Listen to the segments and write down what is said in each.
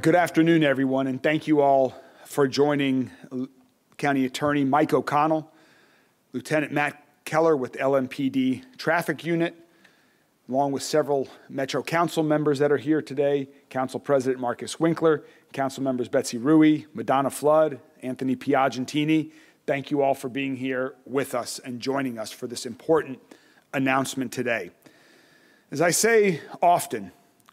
Good afternoon, everyone, and thank you all for joining County Attorney Mike O'Connell, Lieutenant Matt Keller with LMPD Traffic Unit, along with several Metro Council members that are here today, Council President Marcus Winkler, Council members Betsy Rui, Madonna Flood, Anthony Piagentini. Thank you all for being here with us and joining us for this important announcement today. As I say often,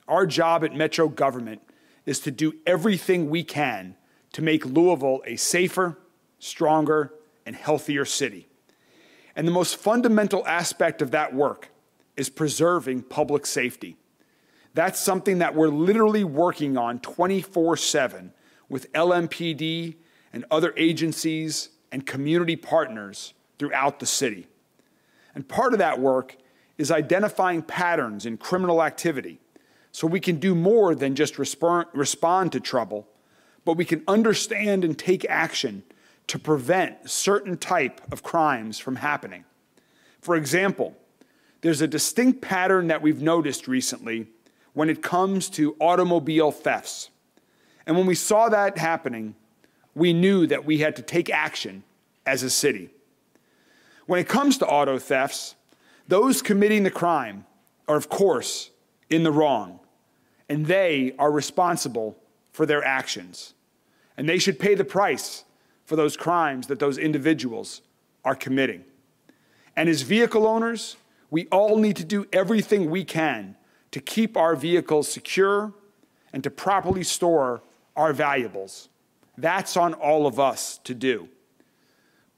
our job at Metro government is to do everything we can to make Louisville a safer, stronger, and healthier city. And the most fundamental aspect of that work is preserving public safety. That's something that we're literally working on 24/7 with LMPD and other agencies and community partners throughout the city. And part of that work is identifying patterns in criminal activity so we can do more than just respond to trouble, but we can understand and take action to prevent certain type of crimes from happening. For example, there's a distinct pattern that we've noticed recently when it comes to automobile thefts. And when we saw that happening, we knew that we had to take action as a city. When it comes to auto thefts, those committing the crime are, of course, in the wrong, and they are responsible for their actions. And they should pay the price for those crimes that those individuals are committing. And as vehicle owners, we all need to do everything we can to keep our vehicles secure and to properly store our valuables. That's on all of us to do.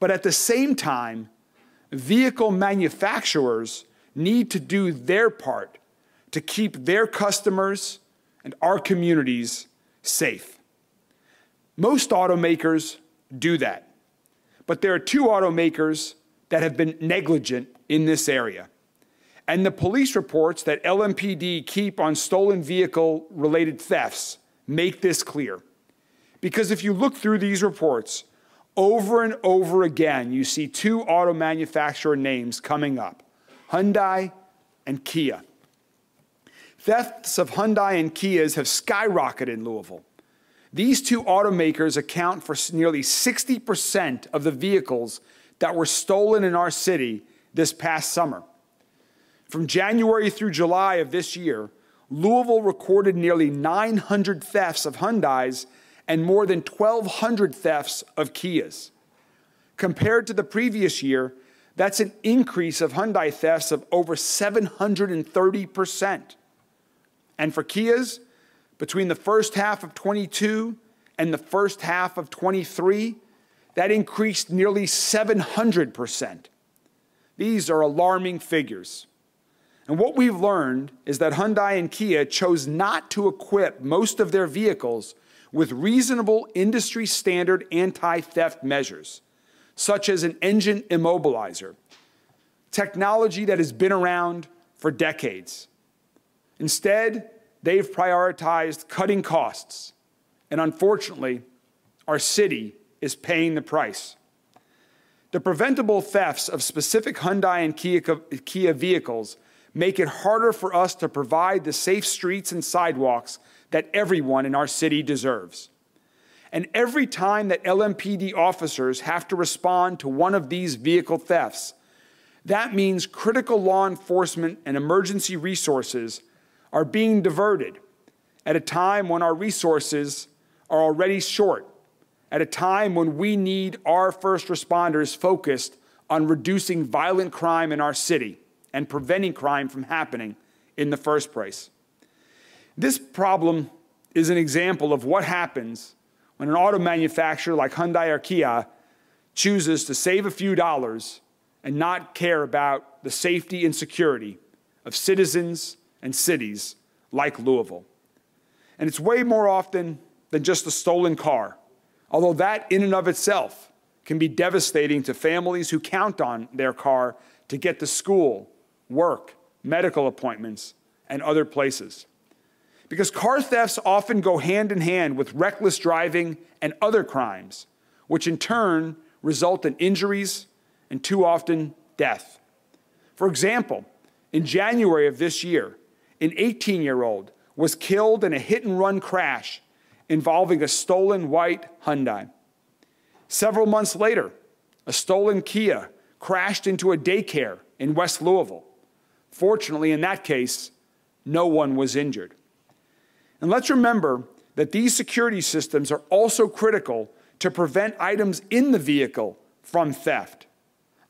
But at the same time, vehicle manufacturers need to do their part to keep their customers and our communities safe. Most automakers do that, but there are two automakers that have been negligent in this area. And the police reports that LMPD keep on stolen vehicle-related thefts make this clear. Because if you look through these reports, over and over again, you see two auto manufacturer names coming up, Hyundai and Kia. Thefts of Hyundai and Kias have skyrocketed in Louisville. These two automakers account for nearly 60% of the vehicles that were stolen in our city this past summer. From January through July of this year, Louisville recorded nearly 900 thefts of Hyundais and more than 1,200 thefts of Kias. Compared to the previous year, that's an increase of Hyundai thefts of over 730%. And for Kias, between the first half of 22 and the first half of 23, that increased nearly 700%. These are alarming figures. And what we've learned is that Hyundai and Kia chose not to equip most of their vehicles with reasonable industry standard anti-theft measures, such as an engine immobilizer, technology that has been around for decades. Instead, they've prioritized cutting costs, and unfortunately, our city is paying the price. The preventable thefts of specific Hyundai and Kia vehicles make it harder for us to provide the safe streets and sidewalks that everyone in our city deserves. And every time that LMPD officers have to respond to one of these vehicle thefts, that means critical law enforcement and emergency resources are being diverted at a time when our resources are already short, at a time when we need our first responders focused on reducing violent crime in our city and preventing crime from happening in the first place. This problem is an example of what happens when an auto manufacturer like Hyundai or Kia chooses to save a few dollars and not care about the safety and security of citizens and cities like Louisville. And it's way more often than just a stolen car, although that in and of itself can be devastating to families who count on their car to get to school, work, medical appointments, and other places. Because car thefts often go hand in hand with reckless driving and other crimes, which in turn result in injuries and too often death. For example, in January of this year, an 18-year-old was killed in a hit-and-run crash involving a stolen white Hyundai. Several months later, a stolen Kia crashed into a daycare in West Louisville. Fortunately, in that case, no one was injured. And let's remember that these security systems are also critical to prevent items in the vehicle from theft.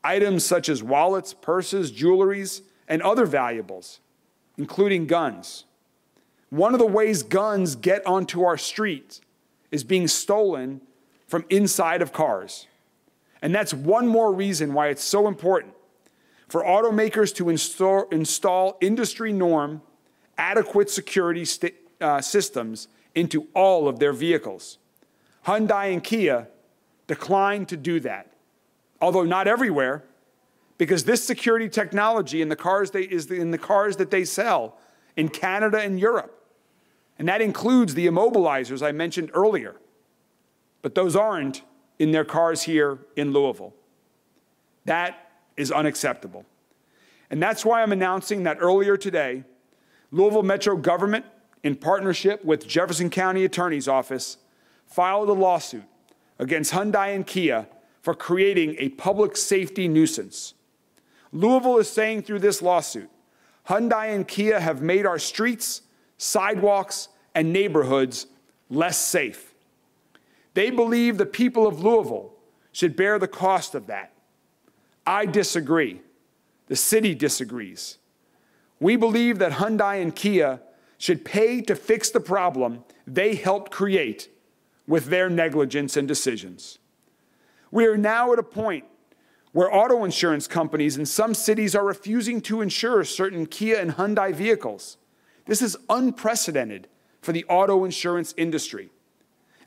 Items such as wallets, purses, jewelries, and other valuables, including guns. One of the ways guns get onto our streets is being stolen from inside of cars. And that's one more reason why it's so important for automakers to install industry norm, adequate security systems into all of their vehicles. Hyundai and Kia declined to do that, although not everywhere, because this security technology in the cars that they sell in Canada and Europe. And that includes the immobilizers I mentioned earlier. But those aren't in their cars here in Louisville. That is unacceptable. And that's why I'm announcing that earlier today, Louisville Metro government, in partnership with Jefferson County Attorney's Office, filed a lawsuit against Hyundai and Kia for creating a public safety nuisance. Louisville is saying through this lawsuit, Hyundai and Kia have made our streets, sidewalks, and neighborhoods less safe. They believe the people of Louisville should bear the cost of that. I disagree. The city disagrees. We believe that Hyundai and Kia should pay to fix the problem they helped create with their negligence and decisions. We are now at a point where auto insurance companies in some cities are refusing to insure certain Kia and Hyundai vehicles. This is unprecedented for the auto insurance industry.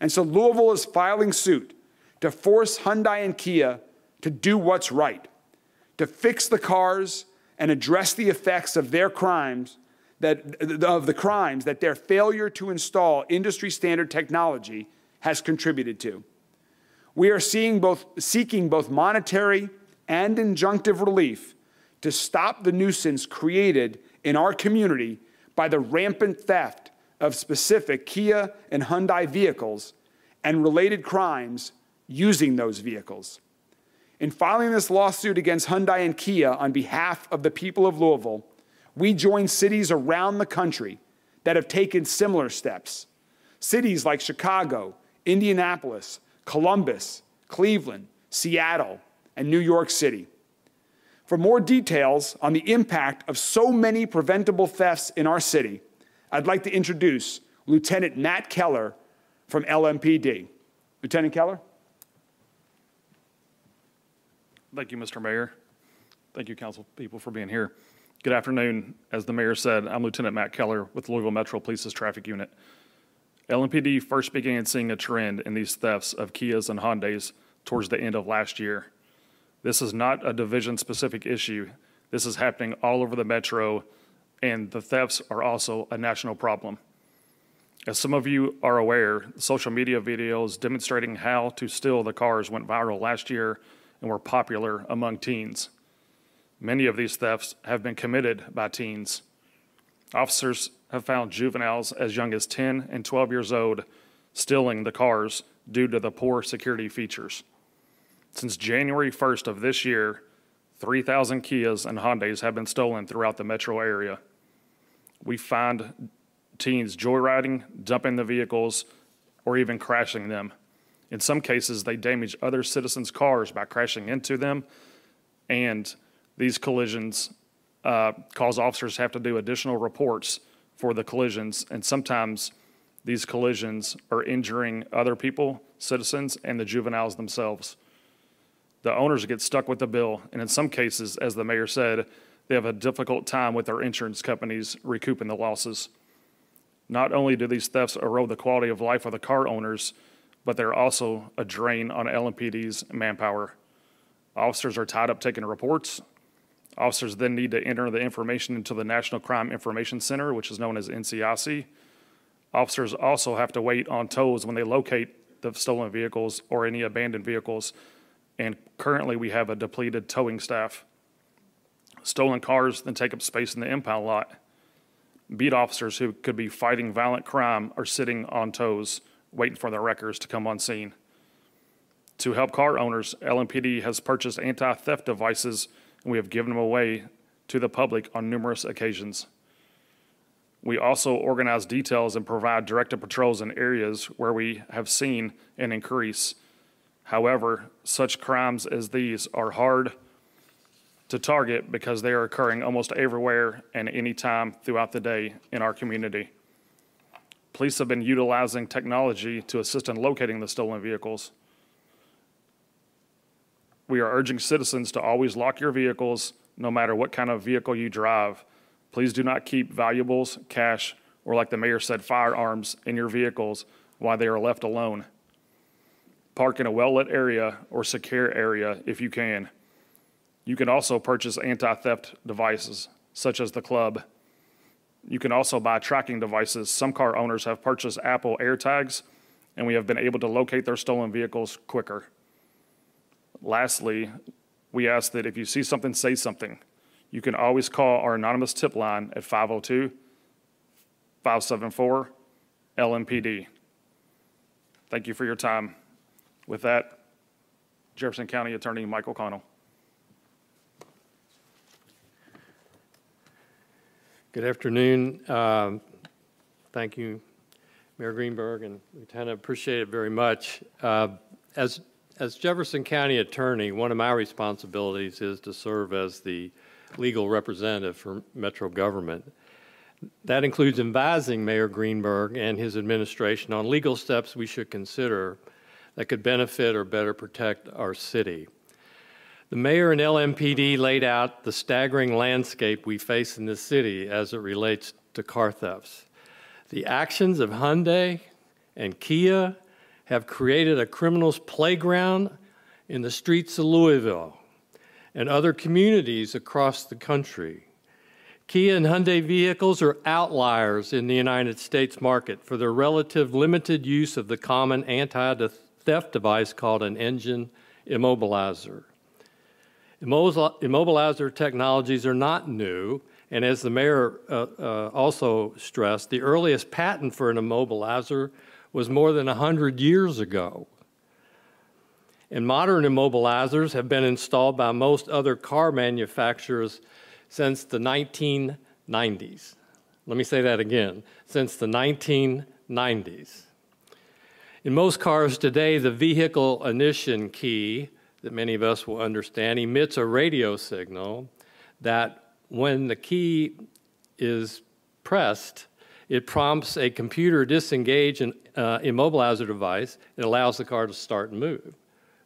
And so Louisville is filing suit to force Hyundai and Kia to do what's right, to fix the cars and address the effects of their crimes that their failure to install industry standard technology has contributed to. We are seeking both monetary and injunctive relief to stop the nuisance created in our community by the rampant theft of specific Kia and Hyundai vehicles and related crimes using those vehicles. In filing this lawsuit against Hyundai and Kia on behalf of the people of Louisville, we join cities around the country that have taken similar steps. Cities like Chicago, Indianapolis, Columbus, Cleveland, Seattle, and New York City. For more details on the impact of so many preventable thefts in our city, I'd like to introduce Lieutenant Matt Keller from LMPD. Lieutenant Keller? Thank you, Mr. Mayor. Thank you, council people, for being here. Good afternoon. As the mayor said, I'm Lieutenant Matt Keller with Louisville Metro Police's Traffic Unit. LMPD first began seeing a trend in these thefts of Kias and Hyundais towards the end of last year. This is not a division-specific issue. This is happening all over the metro, and the thefts are also a national problem. As some of you are aware, social media videos demonstrating how to steal the cars went viral last year and were popular among teens. Many of these thefts have been committed by teens. Officers have found juveniles as young as 10 and 12 years old stealing the cars due to the poor security features. Since January 1st of this year, 3,000 Kias and Hyundais have been stolen throughout the metro area. We find teens joyriding, dumping the vehicles, or even crashing them. In some cases, they damage other citizens' cars by crashing into them, and these collisions cause officers to have to do additional reports for the collisions, and sometimes these collisions are injuring other people, citizens, and the juveniles themselves. The owners get stuck with the bill, and in some cases, as the mayor said, they have a difficult time with their insurance companies recouping the losses. Not only do these thefts erode the quality of life of the car owners, but they're also a drain on LMPD's manpower. Officers are tied up taking reports. Officers then need to enter the information into the National Crime Information Center, which is known as NCIC. Officers also have to wait on tows when they locate the stolen vehicles or any abandoned vehicles. And currently we have a depleted towing staff. Stolen cars then take up space in the impound lot. Beat officers who could be fighting violent crime are sitting on tows, waiting for their wreckers to come on scene. To help car owners, LMPD has purchased anti-theft devices, and we have given them away to the public on numerous occasions. We also organize details and provide directed patrols in areas where we have seen an increase. However, such crimes as these are hard to target because they are occurring almost everywhere and any time throughout the day in our community. Police have been utilizing technology to assist in locating the stolen vehicles. We are urging citizens to always lock your vehicles, no matter what kind of vehicle you drive. Please do not keep valuables, cash, or like the mayor said, firearms in your vehicles while they are left alone. Park in a well-lit area or secure area if you can. You can also purchase anti-theft devices, such as the club. You can also buy tracking devices. Some car owners have purchased Apple AirTags, and we have been able to locate their stolen vehicles quicker. Lastly, we ask that if you see something, say something. You can always call our anonymous tip line at 502-574-LMPD. Thank you for your time. With that, Jefferson County Attorney Michael Connell. Good afternoon. Thank you, Mayor Greenberg and Lieutenant. Appreciate it very much. As Jefferson County Attorney, one of my responsibilities is to serve as the legal representative for Metro government. That includes advising Mayor Greenberg and his administration on legal steps we should consider that could benefit or better protect our city. The mayor and LMPD laid out the staggering landscape we face in this city as it relates to car thefts. The actions of Hyundai and Kia have created a criminal's playground in the streets of Louisville and other communities across the country. Kia and Hyundai vehicles are outliers in the United States market for their relative limited use of the common anti-theft device called an engine immobilizer. Immobilizer technologies are not new, and as the mayor also stressed, the earliest patent for an immobilizer was more than 100 years ago. And modern immobilizers have been installed by most other car manufacturers since the 1990s. Let me say that again, since the 1990s. In most cars today, the vehicle ignition key that many of us will understand emits a radio signal that when the key is pressed, it prompts a computer to disengage an immobilizer device. It allows the car to start and move.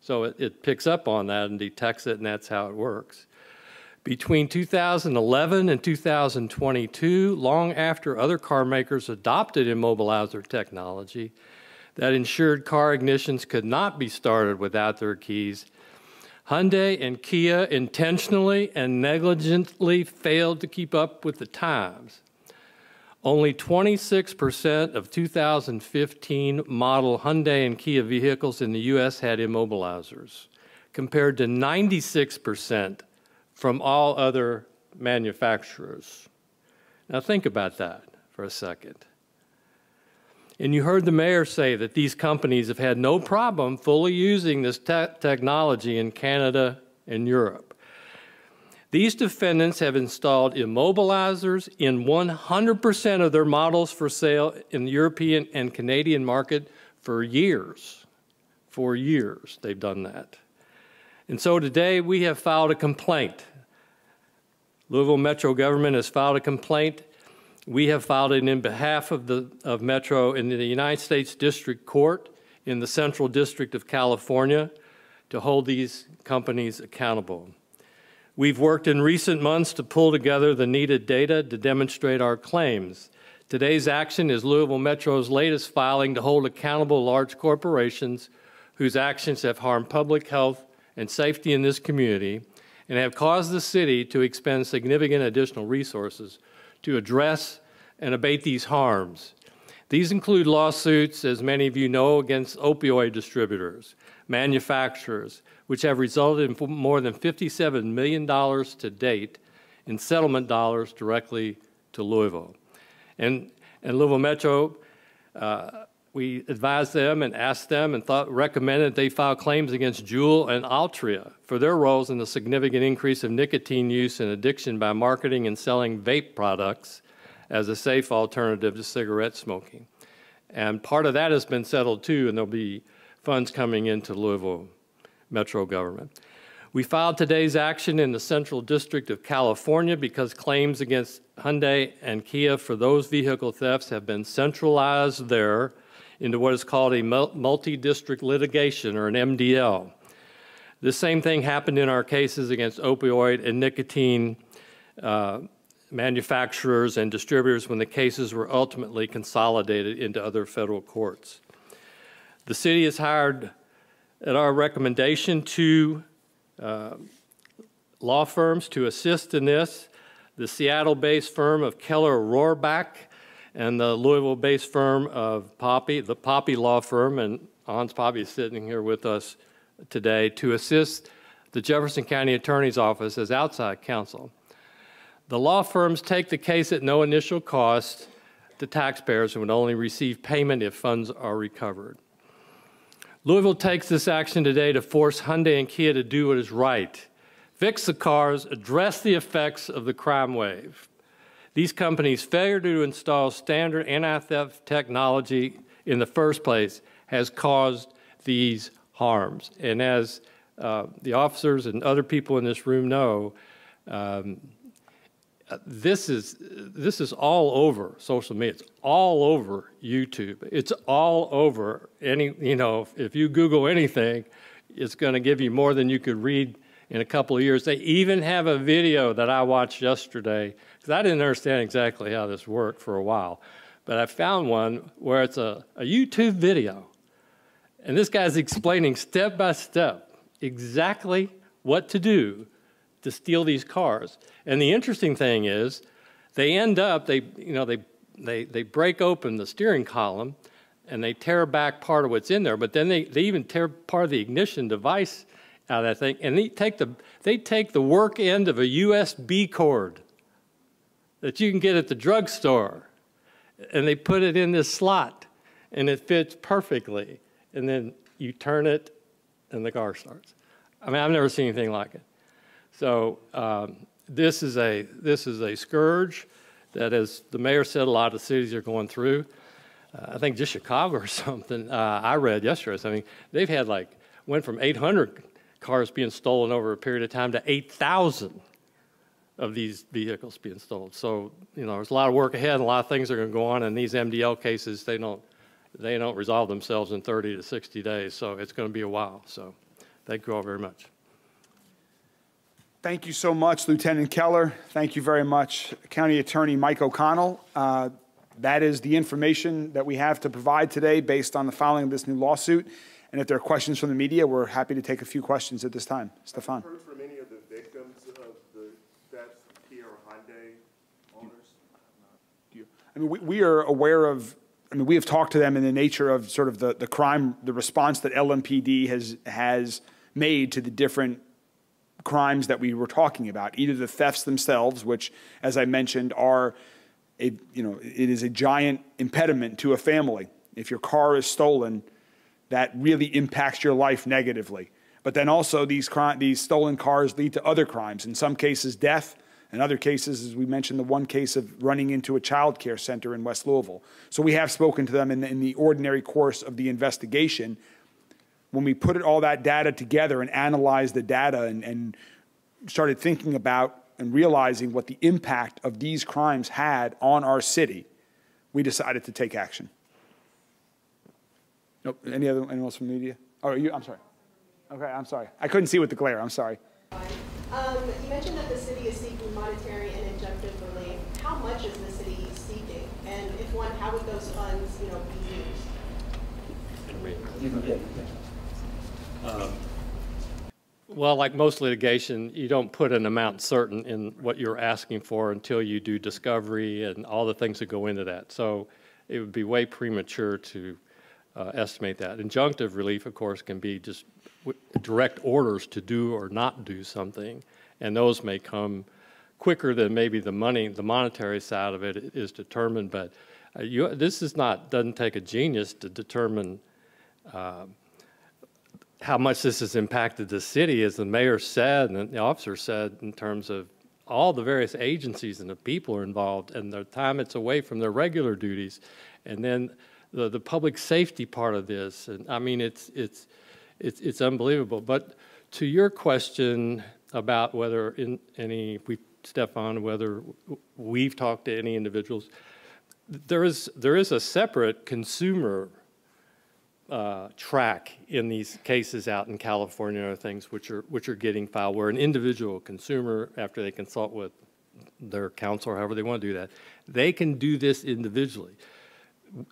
So it picks up on that and detects it, and that's how it works. Between 2011 and 2022, long after other car makers adopted immobilizer technology that ensured car ignitions could not be started without their keys, Hyundai and Kia intentionally and negligently failed to keep up with the times. Only 26% of 2015 model Hyundai and Kia vehicles in the U.S. had immobilizers, compared to 96% from all other manufacturers. Now think about that for a second. And you heard the mayor say that these companies have had no problem fully using this technology in Canada and Europe. These defendants have installed immobilizers in 100% of their models for sale in the European and Canadian market for years. For years they've done that. And so today we have filed a complaint. Louisville Metro government has filed a complaint. We have filed it in behalf of Metro in the United States District Court in the Central District of California to hold these companies accountable. We've worked in recent months to pull together the needed data to demonstrate our claims. Today's action is Louisville Metro's latest filing to hold accountable large corporations whose actions have harmed public health and safety in this community and have caused the city to expend significant additional resources to address and abate these harms. These include lawsuits, as many of you know, against opioid distributors, manufacturers, which have resulted in more than $57 million to date in settlement dollars directly to Louisville. And Louisville Metro, we advised them and asked them and recommended they file claims against Juul and Altria for their roles in the significant increase of nicotine use and addiction by marketing and selling vape products as a safe alternative to cigarette smoking. And part of that has been settled too, and there'll be funds coming into Louisville Metro government. We filed today's action in the Central District of California because claims against Hyundai and Kia for those vehicle thefts have been centralized there into what is called a multi-district litigation, or an MDL. The same thing happened in our cases against opioid and nicotine manufacturers and distributors when the cases were ultimately consolidated into other federal courts. The city has hired, at our recommendation, two law firms to assist in this: the Seattle-based firm of Keller Rohrbach and the Louisville-based firm of Poppy, the Poppy Law Firm, and Hans Poppy is sitting here with us today to assist the Jefferson County Attorney's Office as outside counsel. The law firms take the case at no initial cost to taxpayers and would only receive payment if funds are recovered. Louisville takes this action today to force Hyundai and Kia to do what is right: fix the cars, address the effects of the crime wave. These companies' failure to install standard anti-theft technology in the first place has caused these harms. And as the officers and other people in this room know, this is all over social media. It's all over YouTube. It's all over if you Google anything, it's going to give you more than you could read in a couple of years. They even have a video that I watched yesterday, because I didn't understand exactly how this worked for a while. But I found one where it's a YouTube video, and this guy's explaining step by step exactly what to do to steal these cars. And the interesting thing is, they end up, they break open the steering column, and they tear back part of what's in there, but then they even tear part of the ignition device out of that thing, and they take the work end of a USB cord that you can get at the drugstore, and they put it in this slot, and it fits perfectly, and then you turn it, and the car starts. I mean, I've never seen anything like it. So this is a scourge that, as the mayor said, a lot of cities are going through. I think just Chicago or something, I read yesterday, I mean, they've had went from 800 cars being stolen over a period of time to 8,000 of these vehicles being stolen. So, there's a lot of work ahead, and a lot of things are going to go on, and these MDL cases, they don't resolve themselves in 30 to 60 days, so it's going to be a while. So thank you all very much. Thank you so much, Lieutenant Keller. Thank you very much, County Attorney Mike O'Connell. That is the information that we have to provide today based on the filing of this new lawsuit. And if there are questions from the media, we're happy to take a few questions at this time. Stefan. Have you heard from any of the victims of the thefts of Kia or Hyundai owners? I mean, we are aware of, we have talked to them in the nature of sort of the crime, the response that LMPD has made to the different crimes that we were talking about, either the thefts themselves, which, as I mentioned, are it is a giant impediment to a family. If your car is stolen, that really impacts your life negatively. But then also these stolen cars lead to other crimes, in some cases death, in other cases, as we mentioned, the one case of running into a child care center in West Louisville. So we have spoken to them in the ordinary course of the investigation. When we put all that data together and analyzed the data and started thinking about and realizing what the impact of these crimes had on our city, we decided to take action. Nope. Anyone else from the media? Oh, I'm sorry. Okay, I'm sorry. I couldn't see with the glare. I'm sorry. You mentioned that the city is seeking monetary and injunctive relief. How much is the city seeking? And if one, how would those funds, be used? Well, like most litigation, you don't put an amount certain in what you're asking for until you do discovery and all the things that go into that. So it would be way premature to estimate that. Injunctive relief, of course, can be just direct orders to do or not do something, and those may come quicker than maybe the monetary side of it is determined. But This is not, doesn't take a genius to determine how much this has impacted the city, as the mayor said and the officer said, in terms of all the various agencies and the people are involved and the time it's away from their regular duties. And then the public safety part of this. And I mean, it's unbelievable. But to your question about whether Stefan, whether we've talked to any individuals, there is a separate consumer track in these cases out in California and other things which are getting filed, where an individual consumer, after they consult with their counsel or however they want to do that, they can do this individually.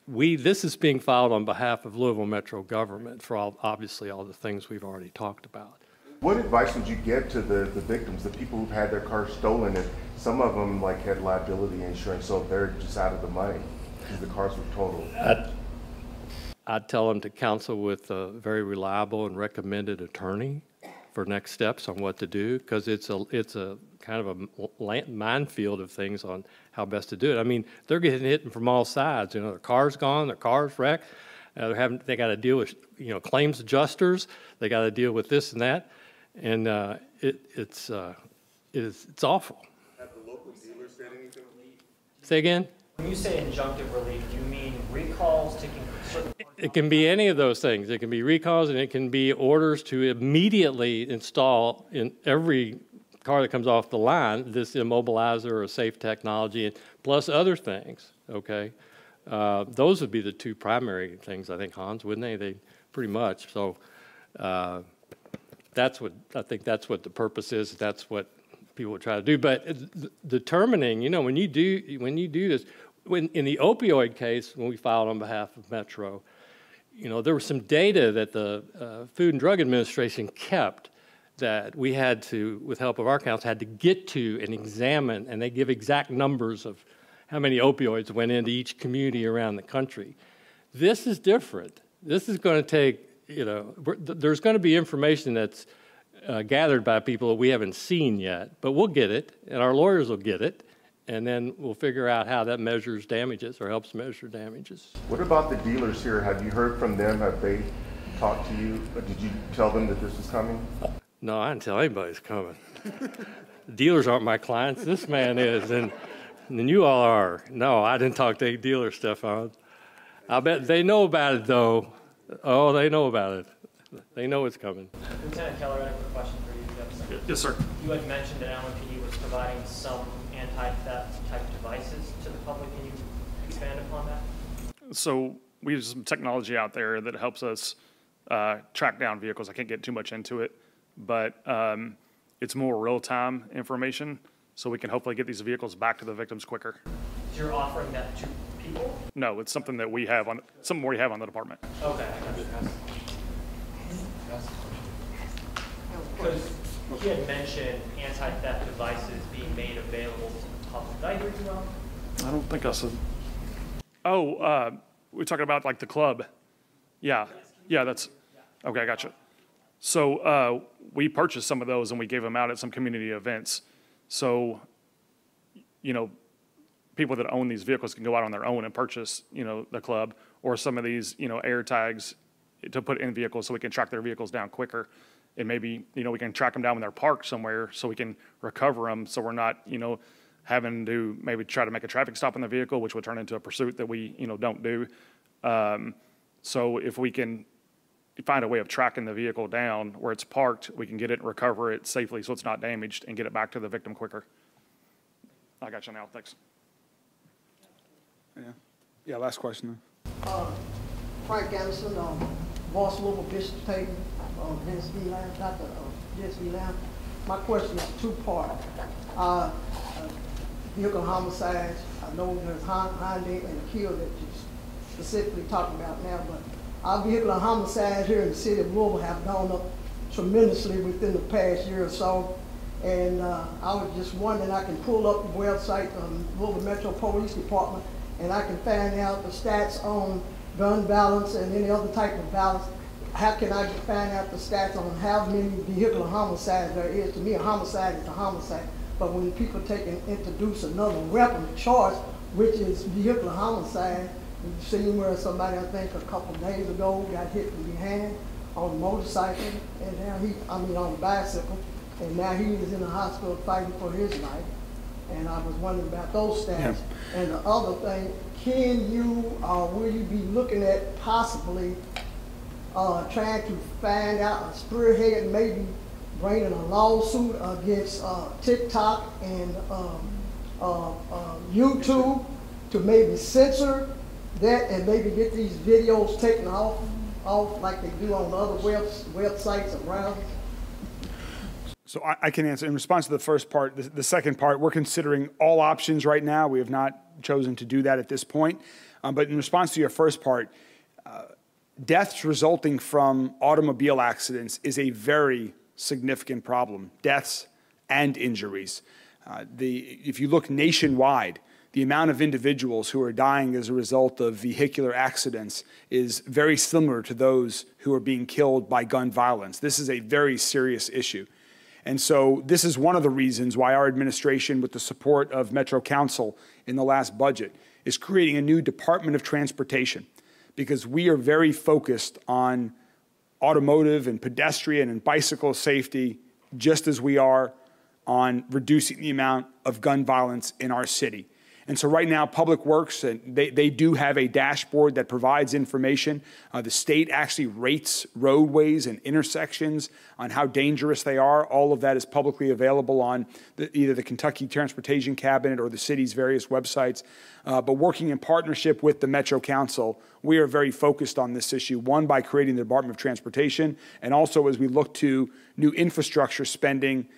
This is being filed on behalf of Louisville Metro government for obviously all the things we've already talked about. What advice would you give to the victims, the people who've had their cars stolen, and some of them like had liability insurance, so they're just out of the money because the cars were totaled? I'd tell them to counsel with a very reliable and recommended attorney for next steps on what to do, because it's a kind of a minefield of things on how best to do it. I mean, they're getting hit from all sides. You know, their car's gone, their car's wrecked. They got to deal with claims adjusters. They got to deal with this and that, and it's awful. Have the local dealers said anything? Say again? When you say injunctive relief, do you mean recalls, taking certain... It can be any of those things. It can be recalls, and it can be orders to immediately install in every car that comes off the line this immobilizer or safe technology, plus other things, okay? Those would be the two primary things, I think, Hans, wouldn't they? They pretty much. So that's what I think. That's what the purpose is. That's what people would try to do. But determining, when you do this, in the opioid case, when we filed on behalf of Metro, there was some data that the Food and Drug Administration kept that we had to, with help of our counsel, had to get to and examine, and they give exact numbers of how many opioids went into each community around the country. This is different. This is going to take, there's going to be information that's gathered by people that we haven't seen yet, but we'll get it, and our lawyers will get it, and then we'll figure out how that measures damages or helps measure damages. What about the dealers here? Have you heard from them? Have they talked to you? Did you tell them that this was coming? No, I didn't tell anybody it's coming. Dealers aren't my clients. This man is, and you all are. No, I didn't talk to any dealer, Stefan. I bet they know about it, though. Oh, they know about it. They know it's coming. Lieutenant Keller, I have a quick question for you. Yes, sir. You had mentioned that LMPD was providing some anti-theft type devices to the public. Can you expand upon that? So we use some technology out there that helps us track down vehicles. I can't get too much into it, but it's more real-time information, so we can hopefully get these vehicles back to the victims quicker. So you're offering that to people? No, it's something that we have on the department. Okay, I got you. Because he had mentioned anti-theft devices being made available to the public. Did I hear you wrong? I don't think I said. Oh, we're talking about like the club. Yeah, that's okay. I gotcha. So we purchased some of those and we gave them out at some community events. So, people that own these vehicles can go out on their own and purchase, the club or some of these, air tags to put in vehicles so we can track their vehicles down quicker. And maybe, we can track them down when they're parked somewhere so we can recover them so we're not, having to maybe try to make a traffic stop on the vehicle, which would turn into a pursuit that we, don't do. So if we can find a way of tracking the vehicle down where it's parked, we can get it and recover it safely so it's not damaged and get it back to the victim quicker. I got you now. Thanks. Yeah, last question. Frank Anderson, boss Louisville Bishop Table, Genesee Land, Dr. Genesee Land. My question is two-part. Vehicle homicides, I know there's Hyundai and Kia that you're specifically talking about now, but our vehicular homicides here in the city of Louisville have gone up tremendously within the past year or so. And I was just wondering, I can pull up the website, Louisville Metro Police Department, and I can find out the stats on gun violence and any other type of violence. How can I find out the stats on how many vehicular homicides there is? To me, a homicide is a homicide. But when people take and introduce another weapon choice which is vehicular homicide. We've seen where somebody, I think a couple of days ago, got hit from behind on a motorcycle, and now on a bicycle, and now he is in the hospital fighting for his life. And I was wondering about those stats. Yeah. And the other thing, can you, will you be looking at possibly trying to find out a spearhead, maybe bringing a lawsuit against TikTok and YouTube to maybe censor that and maybe get these videos taken off like they do on other websites around? So I can answer in response to the first part. The second part, we're considering all options right now. We have not chosen to do that at this point. But in response to your first part, deaths resulting from automobile accidents is a very significant problem, deaths and injuries. If you look nationwide, the amount of individuals who are dying as a result of vehicular accidents is very similar to those who are being killed by gun violence. This is a very serious issue. And so this is one of the reasons why our administration, with the support of Metro Council in the last budget, is creating a new Department of Transportation, because we are very focused on automotive and pedestrian and bicycle safety, just as we are on reducing the amount of gun violence in our city. And so right now, Public Works, they do have a dashboard that provides information. The state actually rates roadways and intersections on how dangerous they are. All of that is publicly available on either the Kentucky Transportation Cabinet or the city's various websites. But working in partnership with the Metro Council, we are very focused on this issue, one, by creating the Department of Transportation, and also as we look to new infrastructure spending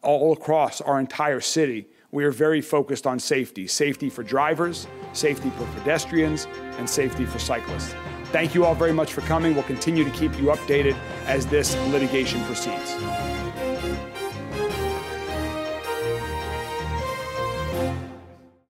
all across our entire city. We are very focused on safety for drivers, safety for pedestrians, and safety for cyclists. Thank you all very much for coming. We'll continue to keep you updated as this litigation proceeds.